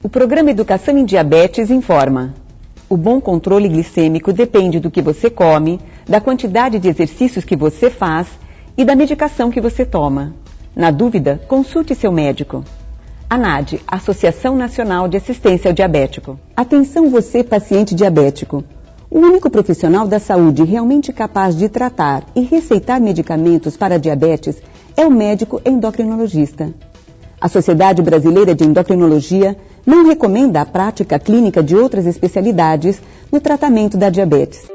O programa Educação em Diabetes informa: o bom controle glicêmico depende do que você come, da quantidade de exercícios que você faz e da medicação que você toma. Na dúvida, consulte seu médico. ANAD, Associação Nacional de Assistência ao Diabético. Atenção você, paciente diabético. O único profissional da saúde realmente capaz de tratar e receitar medicamentos para diabetes é o médico endocrinologista. A Sociedade Brasileira de Endocrinologia não recomenda a prática clínica de outras especialidades no tratamento da diabetes.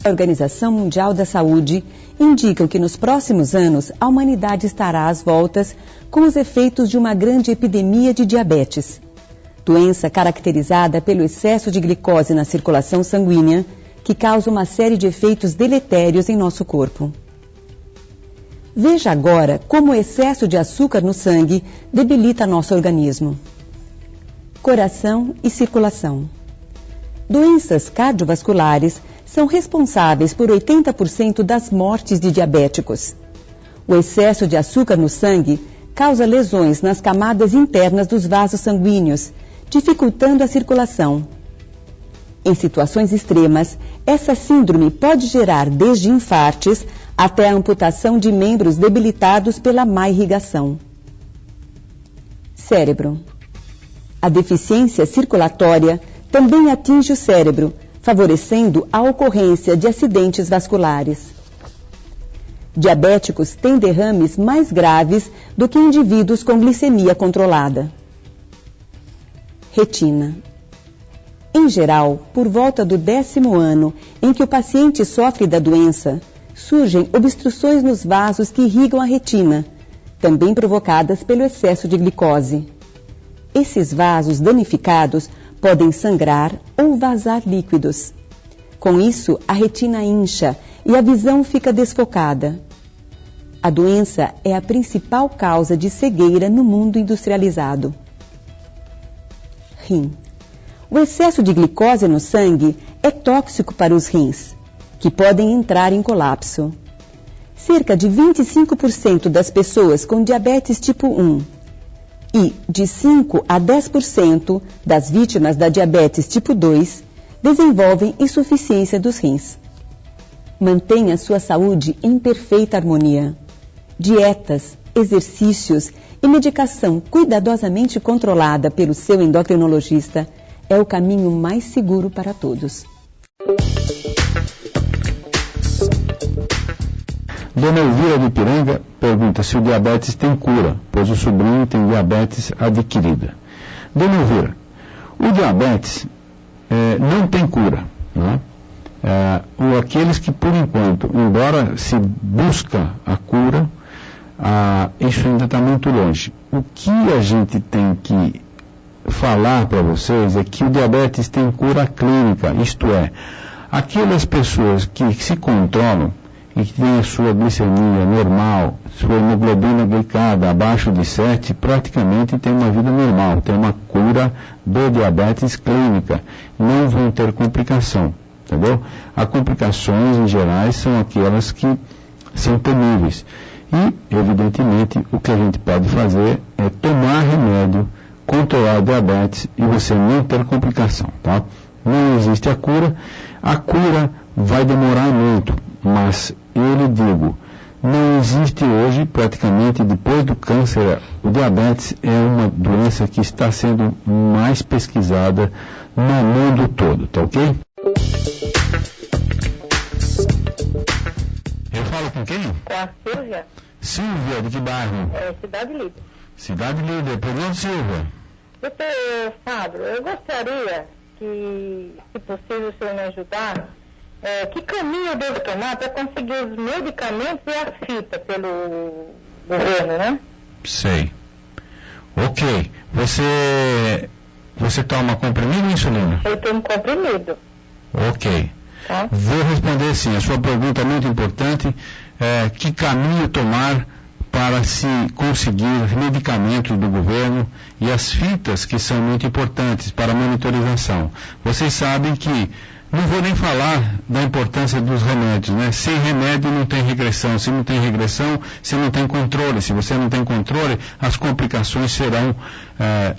A Organização Mundial da Saúde indica que nos próximos anos a humanidade estará às voltas com os efeitos de uma grande epidemia de diabetes. Doença caracterizada pelo excesso de glicose na circulação sanguínea, que causa uma série de efeitos deletérios em nosso corpo. Veja agora como o excesso de açúcar no sangue debilita nosso organismo. Coração e circulação. Doenças cardiovasculares são responsáveis por 80% das mortes de diabéticos. O excesso de açúcar no sangue causa lesões nas camadas internas dos vasos sanguíneos, dificultando a circulação. Em situações extremas, essa síndrome pode gerar desde infartes até a amputação de membros debilitados pela má irrigação. Cérebro. A deficiência circulatória também atinge o cérebro, favorecendo a ocorrência de acidentes vasculares. Diabéticos têm derrames mais graves do que indivíduos com glicemia controlada. Retina. Em geral, por volta do 10º ano em que o paciente sofre da doença, surgem obstruções nos vasos que irrigam a retina, também provocadas pelo excesso de glicose. Esses vasos danificados podem sangrar ou vazar líquidos. Com isso, a retina incha e a visão fica desfocada. A doença é a principal causa de cegueira no mundo industrializado. Rim. O excesso de glicose no sangue é tóxico para os rins, que podem entrar em colapso. Cerca de 25% das pessoas com diabetes tipo 1 e de 5 a 10% das vítimas da diabetes tipo 2 desenvolvem insuficiência dos rins. Mantenha sua saúde em perfeita harmonia. Dietas, exercícios e medicação cuidadosamente controlada pelo seu endocrinologista é o caminho mais seguro para todos. Dona Elvira de Ipiranga pergunta se o diabetes tem cura, pois o sobrinho tem diabetes adquirida. Dona Elvira, o diabetes não tem cura, né? Aqueles que, por enquanto, embora se busca a cura, isso ainda está muito longe. O que a gente tem que falar para vocês é que o diabetes tem cura clínica, isto é, aquelas pessoas que se controlam e que têm a sua glicemia normal, sua hemoglobina glicada abaixo de 7, praticamente têm uma vida normal, têm uma cura do diabetes clínica, não vão ter complicação, entendeu? As complicações em geral são aquelas que são temíveis e, evidentemente, o que a gente pode fazer é tomar remédio, controlar o diabetes e você não ter complicação, tá? Não existe a cura vai demorar muito, mas eu lhe digo, não existe hoje, praticamente depois do câncer, o diabetes é uma doença que está sendo mais pesquisada no mundo todo, tá ok? Eu falo com quem? Com a Silvia. Silvia, de que bairro? Cidade Líder. Cidade Líder, pergunta, Silvia. Doutor Fábio, eu gostaria que, se possível, o senhor me ajudar, que caminho eu devo tomar para conseguir os medicamentos e a fita pelo governo, né? Sei. Ok. Você toma comprimido ou insulina? Eu tomo comprimido. Ok. Tá? Vou responder sim. A sua pergunta é muito importante. Que caminho tomar para se conseguir medicamentos do governo e as fitas que são muito importantes para a monitorização. Vocês sabem que, não vou nem falar da importância dos remédios, né? Sem remédio não tem regressão, se não tem regressão, se não tem controle, se você não tem controle, as complicações serão,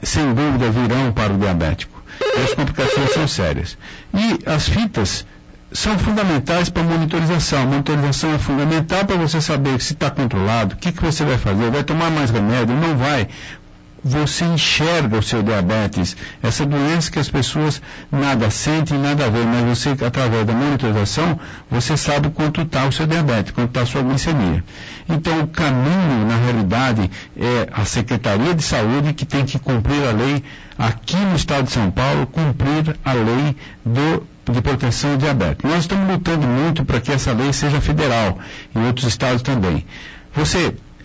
sem dúvida, virão para o diabético. E as complicações são sérias. E as fitas são fundamentais para a monitorização. A monitorização é fundamental para você saber se está controlado, o que você vai fazer, vai tomar mais remédio, não vai. Você enxerga o seu diabetes, essa doença que as pessoas nada sentem, nada vê, mas você, através da monitorização, você sabe quanto está o seu diabetes, quanto está a sua glicemia. Então, o caminho, na realidade, é a Secretaria de Saúde que tem que cumprir a lei, aqui no Estado de São Paulo, cumprir a lei de proteção ao diabetes. Nós estamos lutando muito para que essa lei seja federal, em outros estados também.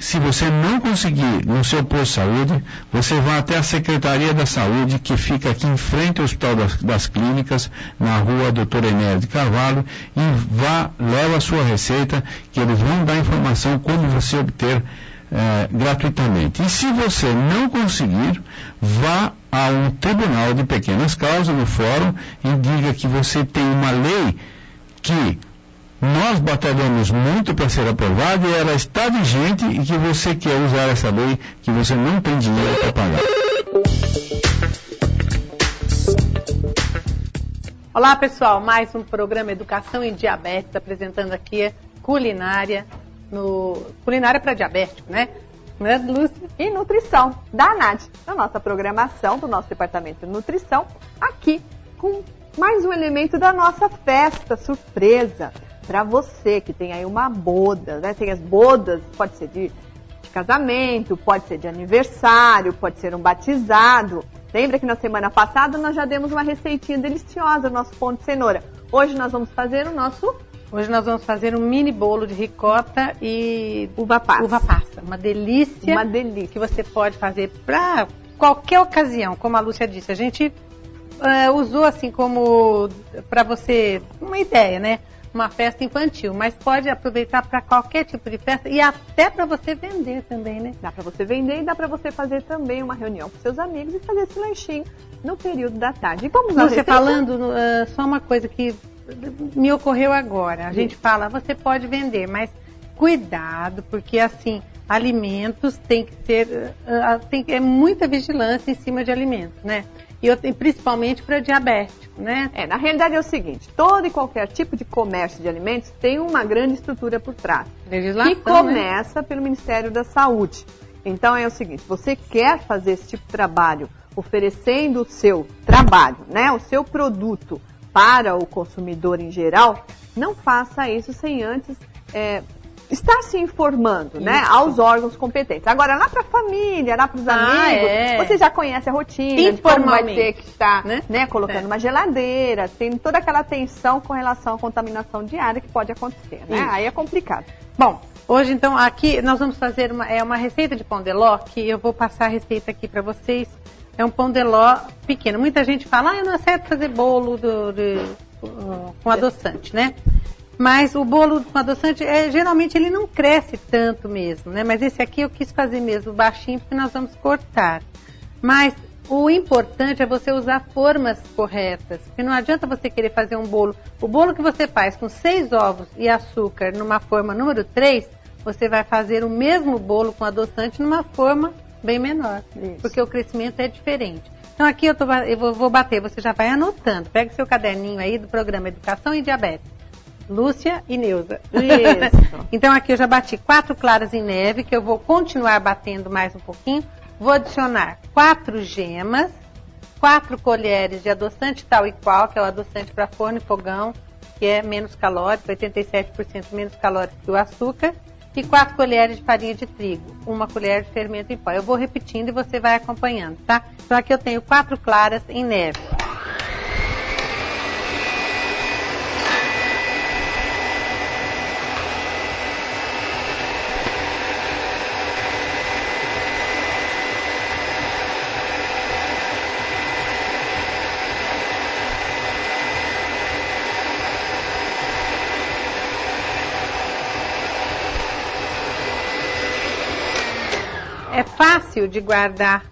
Se você não conseguir no seu posto de saúde, você vai até a Secretaria da Saúde, que fica aqui em frente ao Hospital das Clínicas, na rua Dr. Enéas de Carvalho, e leva a sua receita, que eles vão dar informação como você obter gratuitamente. E se você não conseguir, vá a um tribunal de pequenas causas no fórum e diga que você tem uma lei que nós batalhamos muito para ser aprovada e ela está vigente e que você quer usar essa lei, que você não tem dinheiro para pagar. Olá pessoal, mais um programa Educação em Diabetes, apresentando aqui culinária para diabético, né? Lúcia? E nutrição da ANAD, na nossa programação do nosso departamento de nutrição, aqui com mais um elemento da nossa festa surpresa. Para você que tem aí uma boda, né? Tem as bodas, pode ser de casamento, pode ser de aniversário, pode ser um batizado. Lembra que na semana passada nós já demos uma receitinha deliciosa, nosso pão de cenoura. Hoje nós vamos fazer um mini bolo de ricota e uva passa. Uma delícia. Uma delícia. Que você pode fazer para qualquer ocasião, como a Lúcia disse. A gente usou assim como para você, uma ideia, né? Uma festa infantil, mas pode aproveitar para qualquer tipo de festa e até para você vender também, né? Dá para você vender e dá para você fazer também uma reunião com seus amigos e fazer esse lanchinho no período da tarde. E vamos lá. Você falando, só uma coisa que me ocorreu agora. A gente fala, você pode vender, mas cuidado, porque assim, alimentos tem que ser, é muita vigilância em cima de alimentos, né? E principalmente para diabético, né? Na realidade é o seguinte, todo e qualquer tipo de comércio de alimentos tem uma grande estrutura por trás. Legislação, que começa pelo Ministério da Saúde. Então é o seguinte, você quer fazer esse tipo de trabalho, oferecendo o seu trabalho, né? O seu produto para o consumidor em geral, não faça isso sem antes estar se informando, né, aos órgãos competentes. Agora, lá para a família, lá para os amigos, você já conhece a rotina, de como vai ter que estar, né, colocando uma geladeira, tem toda aquela atenção com relação à contaminação diária que pode acontecer, né? Aí é complicado. Bom, hoje então aqui nós vamos fazer uma receita de pão de ló, que eu vou passar a receita aqui para vocês. É um pão de ló pequeno. Muita gente fala, eu não acerto fazer bolo com adoçante, né? Mas o bolo com adoçante, geralmente ele não cresce tanto mesmo, né? Mas esse aqui eu quis fazer mesmo baixinho, porque nós vamos cortar. Mas o importante é você usar formas corretas, porque não adianta você querer fazer um bolo. O bolo que você faz com 6 ovos e açúcar numa forma número 3, você vai fazer o mesmo bolo com adoçante numa forma bem menor, porque o crescimento é diferente. Então aqui eu vou bater, você já vai anotando. Pega seu caderninho aí do programa Educação em Diabetes. Lúcia e Neuza. Isso. Então aqui eu já bati 4 claras em neve, que eu vou continuar batendo mais um pouquinho. Vou adicionar 4 gemas, 4 colheres de adoçante tal e qual, que é o adoçante para forno e fogão, que é menos calórico, 87% menos calórico que o açúcar, e 4 colheres de farinha de trigo, 1 colher de fermento em pó. Eu vou repetindo e você vai acompanhando, tá? Então aqui eu tenho 4 claras em neve. É fácil de guardar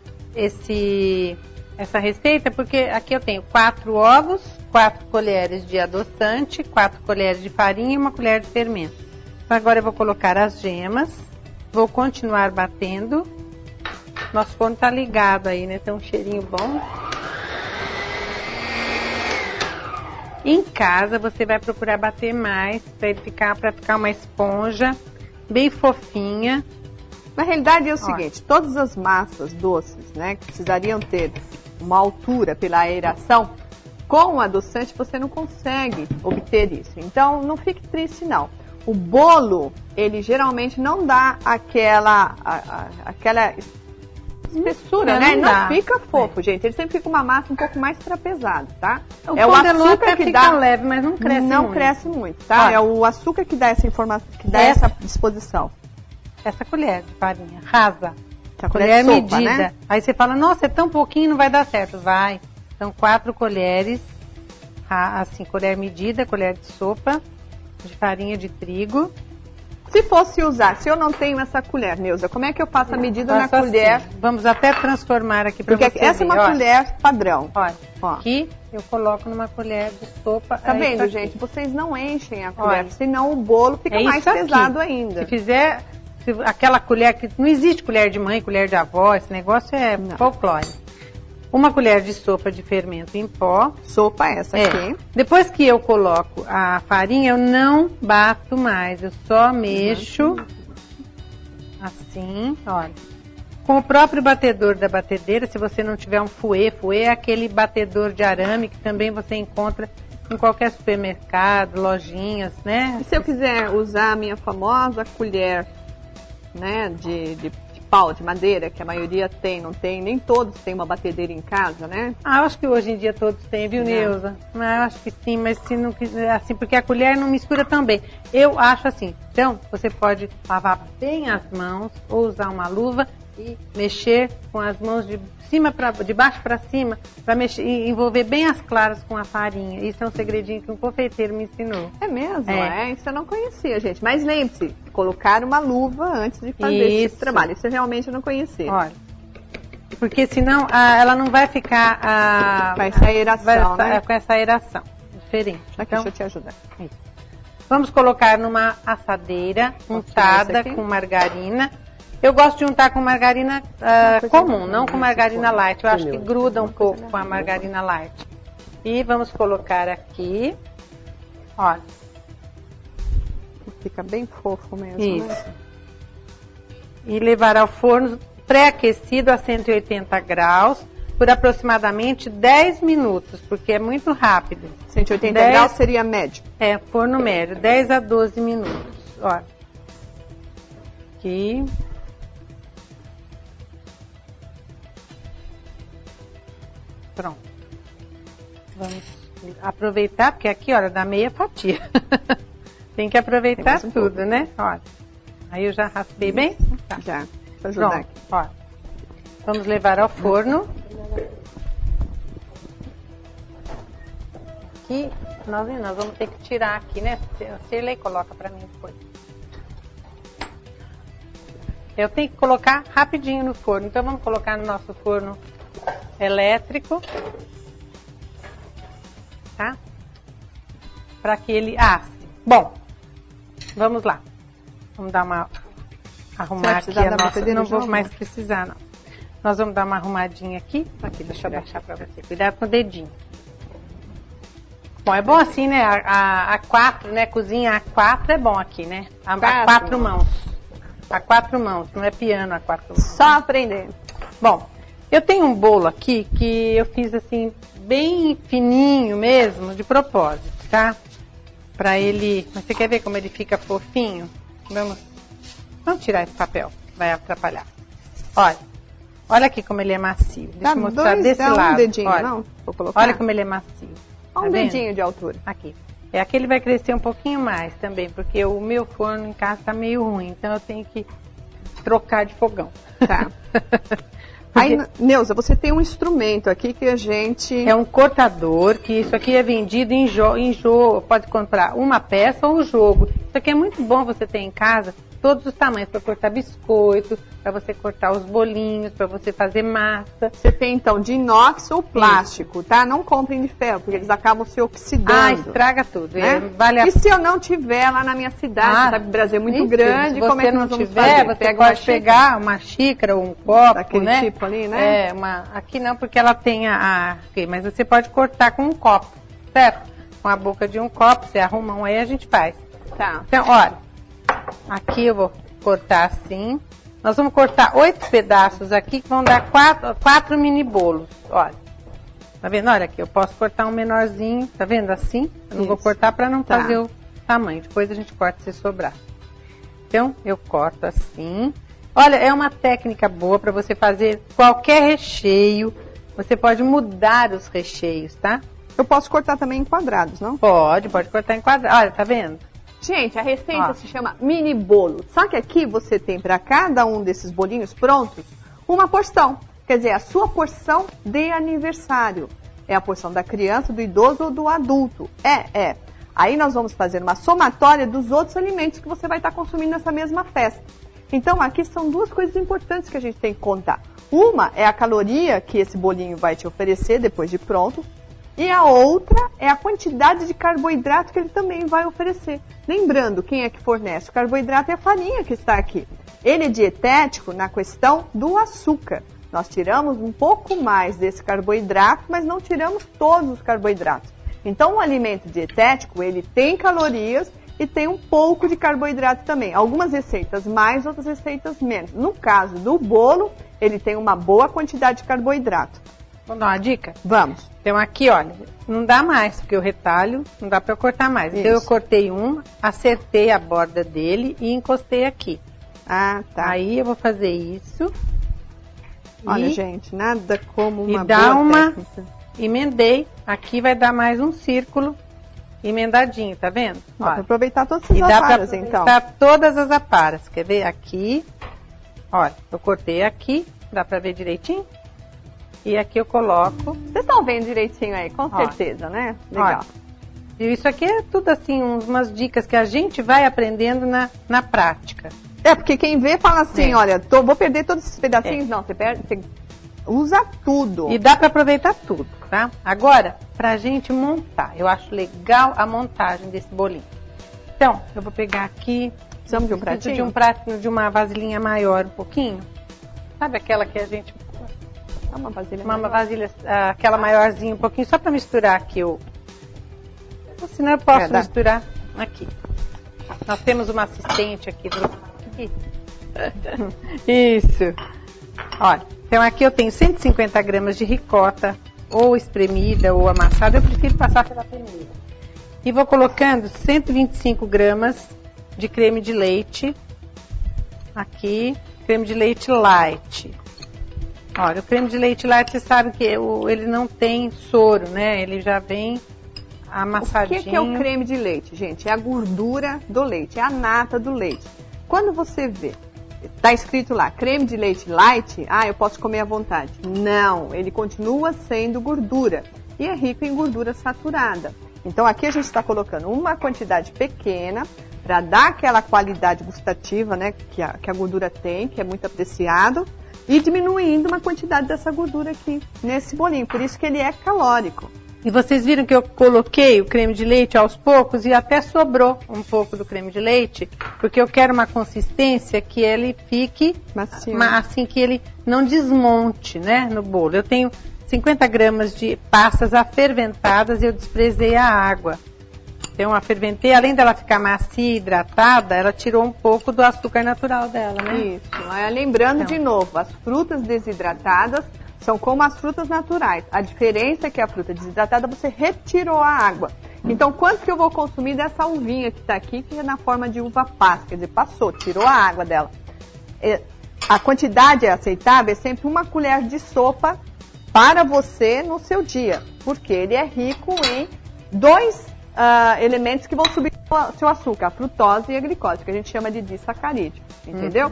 essa receita, porque aqui eu tenho 4 ovos, 4 colheres de adoçante, 4 colheres de farinha e 1 colher de fermento. Então, agora eu vou colocar as gemas, vou continuar batendo. Nosso forno está ligado aí, né? Tem um cheirinho bom. Em casa você vai procurar bater mais para ficar uma esponja bem fofinha. Na realidade é o seguinte, todas as massas doces, né, que precisariam ter uma altura pela aeração, com o adoçante você não consegue obter isso. Então não fique triste não. O bolo, ele geralmente não dá aquela espessura, né? Não fica fofo, gente. Ele sempre fica uma massa um pouco mais trapezada, tá? O açúcar que fica leve, mas não cresce muito. Não cresce muito, tá? É o açúcar que dá essa informação, que dá essa disposição. Essa colher de farinha rasa, essa colher de sopa, medida. né? Aí você fala, nossa, é tão pouquinho, não vai dar certo. Vai. São 4 colheres, assim, colher medida, colher de sopa de farinha de trigo. Se fosse usar, se eu não tenho essa colher, Neuza, como é que eu faço a medida na colher? Assim. Vamos até transformar aqui para você ver. Porque essa é uma colher padrão. Olha, aqui eu coloco numa colher de sopa. Tá vendo, gente? Vocês não enchem a colher, senão o bolo fica mais pesado ainda. Se fizer aquela colher que... Não existe colher de mãe, colher de avó, esse negócio é folclore. 1 colher de sopa de fermento em pó. Sopa essa aqui. Depois que eu coloco a farinha, eu não bato mais. Eu só mexo assim, olha. Com o próprio batedor da batedeira, se você não tiver um fouet é aquele batedor de arame que também você encontra em qualquer supermercado, lojinhas, né? E se eu quiser usar a minha famosa colher, né, de pau, de madeira, que a maioria tem, não tem, nem todos têm uma batedeira em casa, né? Eu acho que hoje em dia todos têm, viu, Neuza? Eu acho que sim, mas se não quiser, assim, porque a colher não mistura tão bem. Eu acho assim, então, você pode lavar bem as mãos, ou usar uma luva e mexer com as mãos de baixo para cima, para mexer e envolver bem as claras com a farinha. Isso é um segredinho que um confeiteiro me ensinou. É mesmo? Isso eu não conhecia, gente. Mas lembre-se, colocar uma luva antes de fazer esse trabalho. Isso eu realmente não conhecia. Olha, porque senão ela não vai ficar... com essa aeração, né? Com essa aeração diferente. Aqui, deixa eu te ajudar. Isso. Vamos colocar numa assadeira untada com margarina. Eu gosto de untar com margarina comum, não com margarina light. Eu acho que gruda um pouco com a margarina light. E vamos colocar aqui, olha. Fica bem fofo mesmo, isso, né? E levar ao forno pré-aquecido a 180 graus por aproximadamente 10 minutos, porque é muito rápido. 180 graus seria médio? É, forno médio, 10 a 12 minutos. Olha. Aqui. Pronto. Vamos aproveitar, porque aqui, olha, dá meia fatia. Tem que aproveitar tudo, né? Olha. Aí eu já raspei bem? Tá. Já. Pra ajudar aqui. Olha. Vamos levar ao forno. Aqui, nós vamos ter que tirar aqui, né? A Cirlei coloca pra mim depois. Eu tenho que colocar rapidinho no forno. Então vamos colocar no nosso forno elétrico, tá? Para que ele asse. Bom, vamos lá. Vamos dar uma arrumar aqui a nossa. Não vou mais precisar, não. Nós vamos dar uma arrumadinha aqui. Aqui, deixa eu baixar para você. Cuidado com o dedinho. Bom, é bom assim, né? A 4, né? Cozinha A4 é bom aqui, né? A 4 mãos. A 4 mãos, não é piano a 4 mãos. Só aprendendo. Bom, eu tenho um bolo aqui que eu fiz assim, bem fininho mesmo, de propósito, tá? Pra ele... Mas você quer ver como ele fica fofinho? Vamos tirar esse papel, vai atrapalhar. Olha aqui como ele é macio. Deixa eu mostrar desse lado. Um dedinho, olha, não? Vou colocar. Olha como ele é macio. Um dedinho de altura. Aqui. Aqui ele vai crescer um pouquinho mais também, porque o meu forno em casa tá meio ruim, então eu tenho que trocar de fogão. Tá. Aí, Neuza, você tem um instrumento aqui que a gente... É um cortador, que isso aqui é vendido em jogo. Pode comprar uma peça ou um jogo. Isso aqui é muito bom você ter em casa, todos os tamanhos, para cortar biscoito, para você cortar os bolinhos, para você fazer massa. Você tem então de inox ou plástico, tá? Não comprem de ferro, porque eles acabam se oxidando. Estraga tudo. Né? E se eu não tiver lá na minha cidade, sabe, o Brasil é muito grande, como é que nós vamos fazer? Você pode pegar uma xícara ou um copo, daquele né? tipo ali, né? Aqui não, porque ela tem mas você pode cortar com um copo, certo? Com a boca de um copo, você arruma um aí, a gente faz. Tá. Então, olha, aqui eu vou cortar assim. Nós vamos cortar 8 pedaços aqui, que vão dar 4 mini bolos, olha. Tá vendo? Olha aqui, eu posso cortar um menorzinho, tá vendo? Assim, eu não vou cortar para não fazer o tamanho. Depois a gente corta se sobrar. Então, eu corto assim. Olha, é uma técnica boa para você fazer qualquer recheio. Você pode mudar os recheios, tá? Eu posso cortar também em quadrados, não? Pode cortar em quadrados. Olha, tá vendo? Gente, a receita se chama mini bolo. Só que aqui você tem para cada um desses bolinhos prontos uma porção. Quer dizer, a sua porção de aniversário. É a porção da criança, do idoso ou do adulto. Aí nós vamos fazer uma somatória dos outros alimentos que você vai estar consumindo nessa mesma festa. Então aqui são duas coisas importantes que a gente tem que contar. Uma é a caloria que esse bolinho vai te oferecer depois de pronto. E a outra é a quantidade de carboidrato que ele também vai oferecer. Lembrando, quem é que fornece o carboidrato é a farinha que está aqui. Ele é dietético na questão do açúcar. Nós tiramos um pouco mais desse carboidrato, mas não tiramos todos os carboidratos. Então, o alimento dietético, ele tem calorias e tem um pouco de carboidrato também. Algumas receitas mais, outras receitas menos. No caso do bolo, ele tem uma boa quantidade de carboidrato. Vamos dar uma dica? Vamos. Então aqui, olha, não dá mais, porque o retalho não dá para eu cortar mais. Então eu cortei acertei a borda dele e encostei aqui. Ah, tá. Aí eu vou fazer isso. Olha, gente, nada como uma boa técnica. Emendei. Aqui vai dar mais um círculo emendadinho, tá vendo? Dá para aproveitar todas as aparas, então. Dá para todas as aparas. Quer ver? Aqui. Olha, eu cortei aqui. Dá para ver direitinho? E aqui eu coloco. Vocês estão vendo direitinho aí, com certeza, né? Legal. E isso aqui é tudo assim, umas dicas que a gente vai aprendendo na prática. Porque quem vê fala assim, olha, vou perder todos esses pedacinhos. Não, você usa tudo. E dá para aproveitar tudo, tá? Agora, pra gente montar, eu acho legal a montagem desse bolinho. Então, eu vou pegar aqui. Precisamos de um pratinho? De um pratinho, de uma vasilhinha maior um pouquinho. Sabe aquela que a gente... Uma vasilha, aquela maiorzinha um pouquinho, só para misturar aqui senão eu posso misturar aqui. Nós temos uma assistente aqui. Isso. Olha, então aqui eu tenho 150 gramas de ricota, ou espremida ou amassada, eu prefiro passar pela peneira. E vou colocando 125 gramas de creme de leite, aqui, creme de leite light. Olha, o creme de leite light, vocês sabem que ele não tem soro, né? Ele já vem amassadinho. O que é o creme de leite, gente? É a gordura do leite, é a nata do leite. Quando você vê, tá escrito lá, creme de leite light, eu posso comer à vontade. Não, ele continua sendo gordura e é rico em gordura saturada. Então aqui a gente está colocando uma quantidade pequena para dar aquela qualidade gustativa, né, que a gordura tem, que é muito apreciado. E diminuindo uma quantidade dessa gordura aqui nesse bolinho. Por isso que ele é calórico. E vocês viram que eu coloquei o creme de leite aos poucos e até sobrou um pouco do creme de leite, porque eu quero uma consistência que ele fique macio, assim, que ele não desmonte, né, no bolo. Eu tenho 50 gramas de passas aferventadas e eu desprezei a água. Então, a ferventei, além dela ficar macia e hidratada, ela tirou um pouco do açúcar natural dela, né? Isso. Lembrando de novo, as frutas desidratadas são como as frutas naturais. A diferença é que a fruta desidratada você retirou a água. Então, quanto que eu vou consumir dessa uvinha que está aqui, que é na forma de uva passa? Quer dizer, passou, tirou a água dela. A quantidade aceitável é sempre uma colher de sopa para você no seu dia, porque ele é rico em dois elementos que vão subir o seu açúcar, a frutose e a glicose, que a gente chama de disacarídeo, entendeu?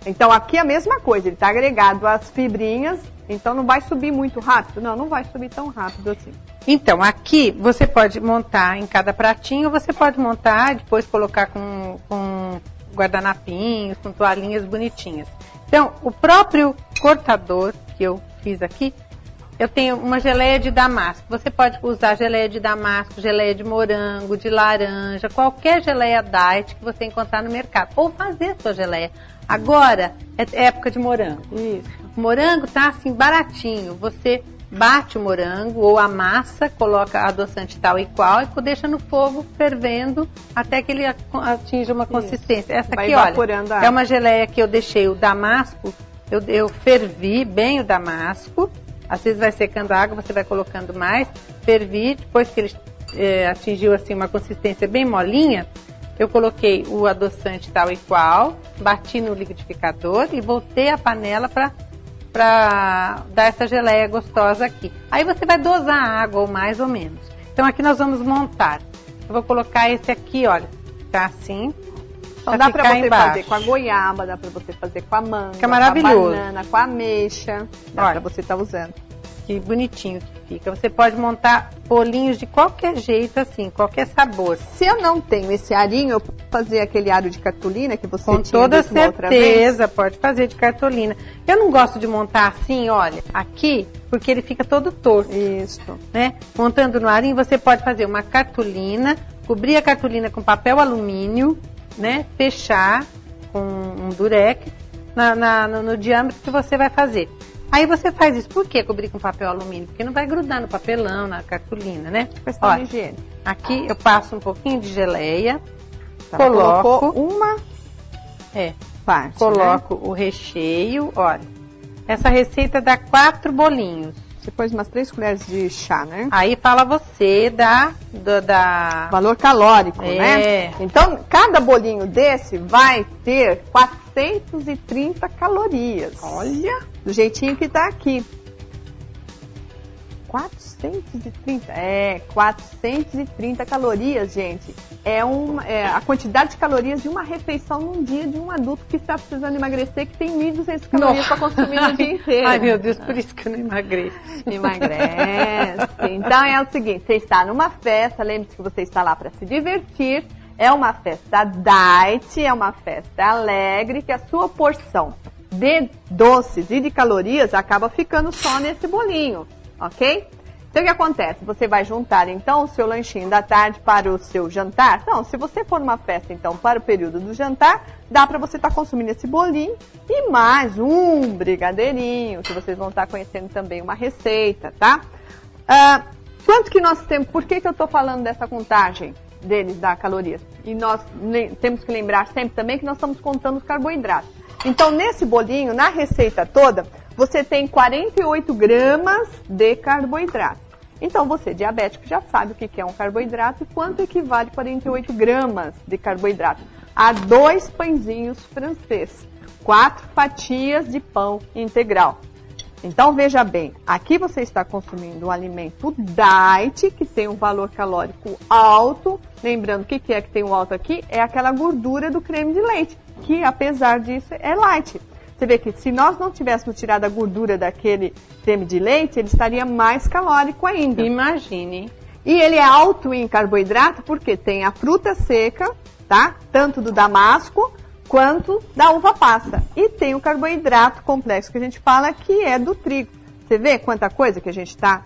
Então aqui é a mesma coisa, ele está agregado às fibrinhas, então não vai subir muito rápido? Não vai subir tão rápido assim. Então aqui você pode montar em cada pratinho, você pode montar e depois colocar com guardanapinhos, com toalhinhas bonitinhas. Então, o próprio cortador que eu fiz aqui, eu tenho uma geleia de damasco. Você pode usar geleia de damasco, geleia de morango, de laranja, qualquer geleia diet que você encontrar no mercado. Ou fazer sua geleia. Agora é época de morango. Isso. O morango tá assim baratinho. Você bate o morango ou amassa, coloca adoçante tal e qual e deixa no fogo fervendo até que ele atinja uma consistência. Essa aqui, olha, é uma geleia que eu deixei o damasco, eu fervi bem o damasco. Às vezes vai secando a água, você vai colocando mais, fervi, depois que ele atingiu assim uma consistência bem molinha, eu coloquei o adoçante tal e qual, bati no liquidificador e voltei a panela para dar essa geleia gostosa aqui. Aí você vai dosar a água, ou mais ou menos. Então aqui nós vamos montar. Eu vou colocar esse aqui, olha, tá assim. Então dá pra você fazer com a goiaba, dá pra você fazer com a manga, fica maravilhoso. Com a banana, com a ameixa, dá pra você estar usando. Que bonitinho que fica. Você pode montar bolinhos de qualquer jeito, assim, qualquer sabor. Se eu não tenho esse arinho, eu posso fazer aquele aro de cartolina que você com tinha toda outra certeza, vez? Pode fazer de cartolina. Eu não gosto de montar assim, olha, aqui, porque ele fica todo torto. Isso. Né? Montando no arinho, você pode fazer uma cartolina, cobrir a cartolina com papel alumínio, né? Fechar com um durex no diâmetro que você vai fazer. Aí você faz isso. Por que cobrir com papel alumínio? Porque não vai grudar no papelão, na cartolina, né? Questão de higiene. Aqui eu passo um pouquinho de geleia, colocou uma parte, coloco, né, o recheio, olha. Essa receita dá 4 bolinhos. Você pôs umas 3 colheres de chá, né? Aí fala você da valor calórico, né? Então, cada bolinho desse vai ter 430 calorias. Olha! Do jeitinho que tá aqui. 430? 430 calorias, gente. É a quantidade de calorias de uma refeição num dia de um adulto que está precisando emagrecer, que tem 1.200 calorias para consumir no dia inteiro. Ai, meu Deus, por isso que eu não emagreço. Emagrece. Então é o seguinte, você está numa festa, lembre-se que você está lá para se divertir, é uma festa diet, é uma festa alegre, que a sua porção de doces e de calorias acaba ficando só nesse bolinho. Ok? Então o que acontece? Você vai juntar então o seu lanchinho da tarde para o seu jantar. Não, se você for numa festa então para o período do jantar, dá para você estar consumindo esse bolinho e mais um brigadeirinho, que vocês vão estar conhecendo também uma receita, tá? Quanto que nós temos? Por que eu estou falando dessa contagem deles da calorias? E nós temos que lembrar sempre também que nós estamos contando os carboidratos. Então nesse bolinho, na receita toda, você tem 48 gramas de carboidrato. Então, você, diabético, já sabe o que é um carboidrato e quanto equivale 48 gramas de carboidrato. A 2 pãezinhos francês, 4 fatias de pão integral. Então, veja bem, aqui você está consumindo um alimento diet, que tem um valor calórico alto. Lembrando, o que é que tem um alto aqui? É aquela gordura do creme de leite, que apesar disso é light. Você vê que se nós não tivéssemos tirado a gordura daquele creme de leite, ele estaria mais calórico ainda. Imagine. E ele é alto em carboidrato porque tem a fruta seca, tá? Tanto do damasco quanto da uva passa. E tem o carboidrato complexo que a gente fala que é do trigo. Você vê quanta coisa que a gente está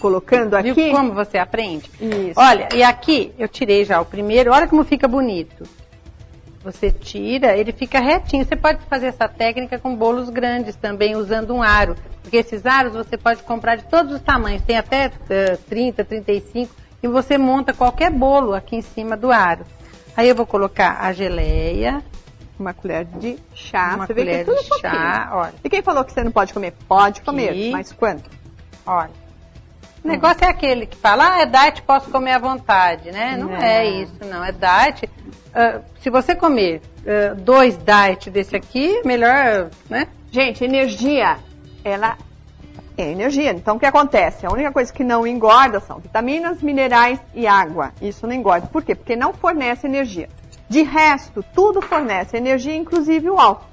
colocando aqui? Viu como você aprende? Isso. Olha, e aqui eu tirei já o primeiro. Olha como fica bonito. Você tira, ele fica retinho. Você pode fazer essa técnica com bolos grandes também, usando um aro. Porque esses aros você pode comprar de todos os tamanhos. Tem até 30, 35. E você monta qualquer bolo aqui em cima do aro. Aí eu vou colocar a geleia. Uma colher de chá. Uma você vê colher que é tudo de chá, olha. E quem falou que você não pode comer? Pode comer, aqui. mas quanto? Olha. O negócio é aquele que fala, é diet, posso comer à vontade, né? Não é isso, não. É diet. Se você comer 2 diet desse aqui, melhor, né? Gente, energia, ela é energia. Então, o que acontece? A única coisa que não engorda são vitaminas, minerais e água. Isso não engorda. Por quê? Porque não fornece energia. De resto, tudo fornece energia, inclusive o álcool.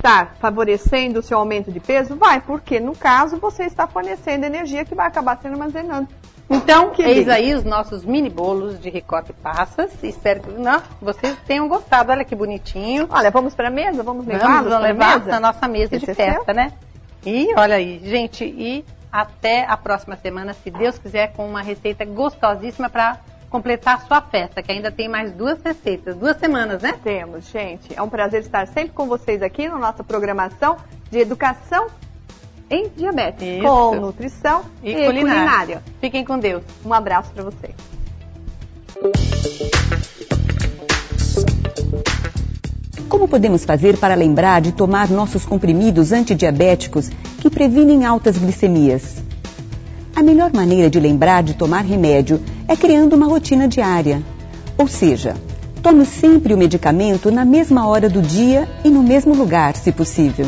estar favorecendo o seu aumento de peso? Vai, porque no caso você está fornecendo energia que vai acabar sendo armazenando. Então, eis aí os nossos mini bolos de ricota e passas. Espero que vocês tenham gostado. Olha que bonitinho. Olha, vamos para a mesa? Vamos levar na nossa mesa de festa, né? E olha aí, gente, e até a próxima semana, se Deus quiser, com uma receita gostosíssima para completar a sua festa, que ainda tem mais 2 receitas, 2 semanas, né? Temos, gente. É um prazer estar sempre com vocês aqui na nossa programação de educação em diabetes, Isso. com nutrição e culinária. Fiquem com Deus. Um abraço para vocês. Como podemos fazer para lembrar de tomar nossos comprimidos antidiabéticos que previnem altas glicemias? A melhor maneira de lembrar de tomar remédio é criando uma rotina diária. Ou seja, tome sempre o medicamento na mesma hora do dia e no mesmo lugar, se possível.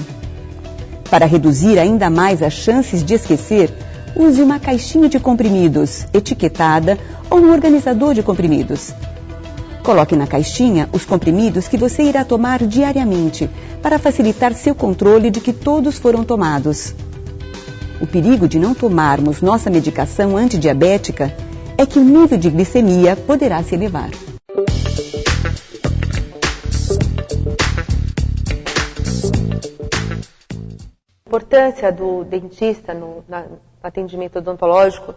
Para reduzir ainda mais as chances de esquecer, use uma caixinha de comprimidos etiquetada ou um organizador de comprimidos. Coloque na caixinha os comprimidos que você irá tomar diariamente, para facilitar seu controle de que todos foram tomados. O perigo de não tomarmos nossa medicação antidiabética é que o nível de glicemia poderá se elevar. A importância do dentista no atendimento odontológico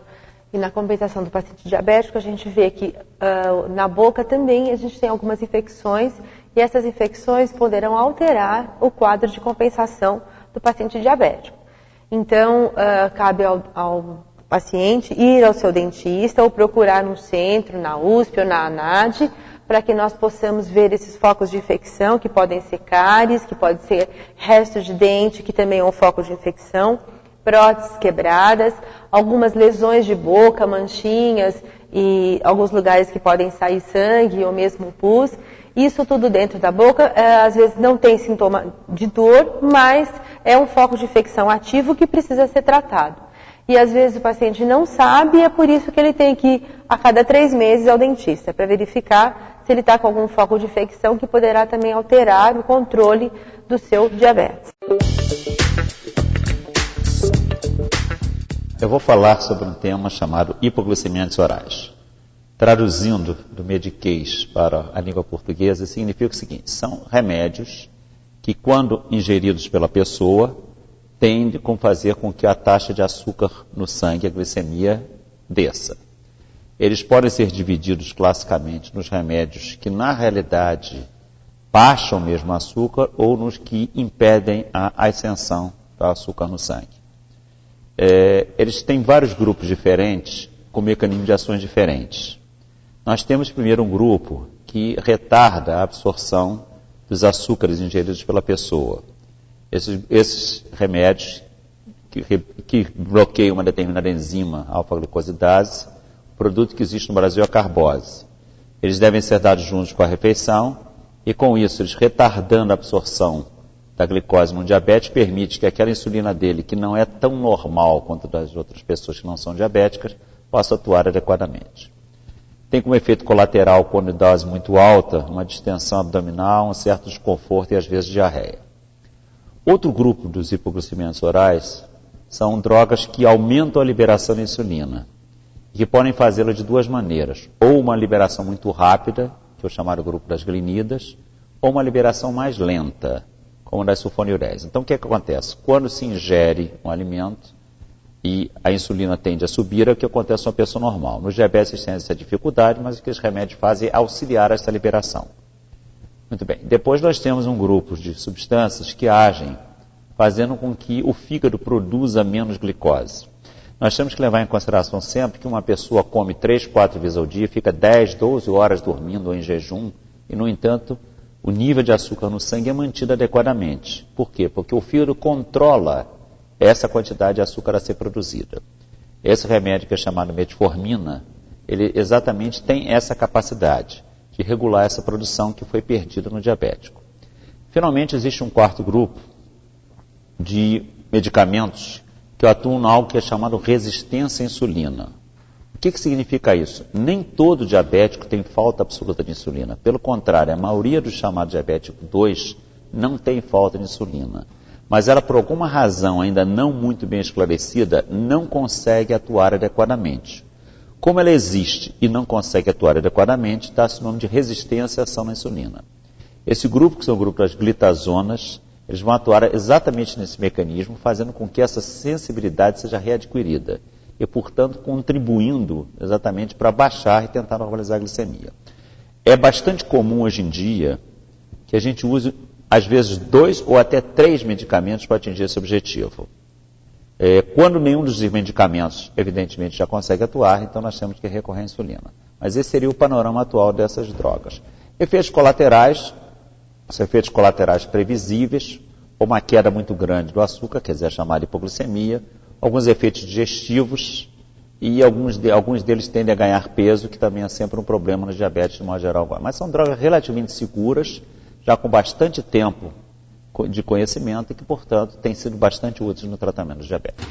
e na compensação do paciente diabético, a gente vê que na boca também a gente tem algumas infecções e essas infecções poderão alterar o quadro de compensação do paciente diabético. Então, cabe ao paciente ir ao seu dentista ou procurar no centro, na USP ou na ANAD, para que nós possamos ver esses focos de infecção, que podem ser cáries, que pode ser resto de dente, que também é um foco de infecção, próteses quebradas, algumas lesões de boca, manchinhas e alguns lugares que podem sair sangue ou mesmo pus. Isso tudo dentro da boca, às vezes não tem sintoma de dor, mas é um foco de infecção ativo que precisa ser tratado. E às vezes o paciente não sabe e é por isso que ele tem que ir a cada 3 meses ao dentista, para verificar se ele está com algum foco de infecção que poderá também alterar o controle do seu diabetes. Eu vou falar sobre um tema chamado hipoglicemiantes orais. Traduzindo do mediquês para a língua portuguesa, significa o seguinte: são remédios que, quando ingeridos pela pessoa, tendem a fazer com que a taxa de açúcar no sangue, a glicemia, desça. Eles podem ser divididos classicamente nos remédios que, na realidade, baixam mesmo o açúcar ou nos que impedem a ascensão do açúcar no sangue. Eles têm vários grupos diferentes, com mecanismos de ações diferentes. Nós temos primeiro um grupo que retarda a absorção dos açúcares ingeridos pela pessoa. Esses remédios que bloqueiam uma determinada enzima, alfa-glucosidase, o produto que existe no Brasil é a carbose. Eles devem ser dados juntos com a refeição e, com isso, eles retardando a absorção da glicose no diabetes, permite que aquela insulina dele, que não é tão normal quanto das outras pessoas que não são diabéticas, possa atuar adequadamente. Tem como efeito colateral, quando dose muito alta, uma distensão abdominal, um certo desconforto e às vezes diarreia. Outro grupo dos hipoglicemiantes orais são drogas que aumentam a liberação da insulina, e que podem fazê-lo de 2 maneiras, ou uma liberação muito rápida, que eu chamo o grupo das glinidas, ou uma liberação mais lenta, como das sulfonilureias. Então, o que acontece? Quando se ingere um alimento e a insulina tende a subir, é o que acontece com uma pessoa normal. Nos diabetes tem essa dificuldade, mas o que os remédios fazem é auxiliar essa liberação. Muito bem. Depois nós temos um grupo de substâncias que agem, fazendo com que o fígado produza menos glicose. Nós temos que levar em consideração sempre que uma pessoa come 3, 4 vezes ao dia, fica 10, 12 horas dormindo ou em jejum, e, no entanto, o nível de açúcar no sangue é mantido adequadamente. Por quê? Porque o fígado controla essa quantidade de açúcar a ser produzida. Esse remédio, que é chamado metformina, ele exatamente tem essa capacidade de regular essa produção que foi perdida no diabético. Finalmente, existe um quarto grupo de medicamentos que atuam em algo que é chamado resistência à insulina. O que significa isso? Nem todo diabético tem falta absoluta de insulina. Pelo contrário, a maioria dos chamados diabéticos 2 não tem falta de insulina, mas ela, por alguma razão ainda não muito bem esclarecida, não consegue atuar adequadamente. Como ela existe e não consegue atuar adequadamente, dá-se o nome de resistência à ação na insulina. Esse grupo, que são o grupo das glitazonas, eles vão atuar exatamente nesse mecanismo, fazendo com que essa sensibilidade seja readquirida e, portanto, contribuindo exatamente para baixar e tentar normalizar a glicemia. É bastante comum hoje em dia que a gente use, às vezes, 2 ou até 3 medicamentos para atingir esse objetivo. Quando nenhum dos medicamentos, evidentemente, já consegue atuar, então nós temos que recorrer à insulina. Mas esse seria o panorama atual dessas drogas. Efeitos colaterais, são efeitos colaterais previsíveis, uma queda muito grande do açúcar, quer dizer, a chamada hipoglicemia, alguns efeitos digestivos, e alguns deles tendem a ganhar peso, que também é sempre um problema no diabetes de modo geral. Mas são drogas relativamente seguras, já com bastante tempo de conhecimento e que, portanto, têm sido bastante úteis no tratamento do diabetes.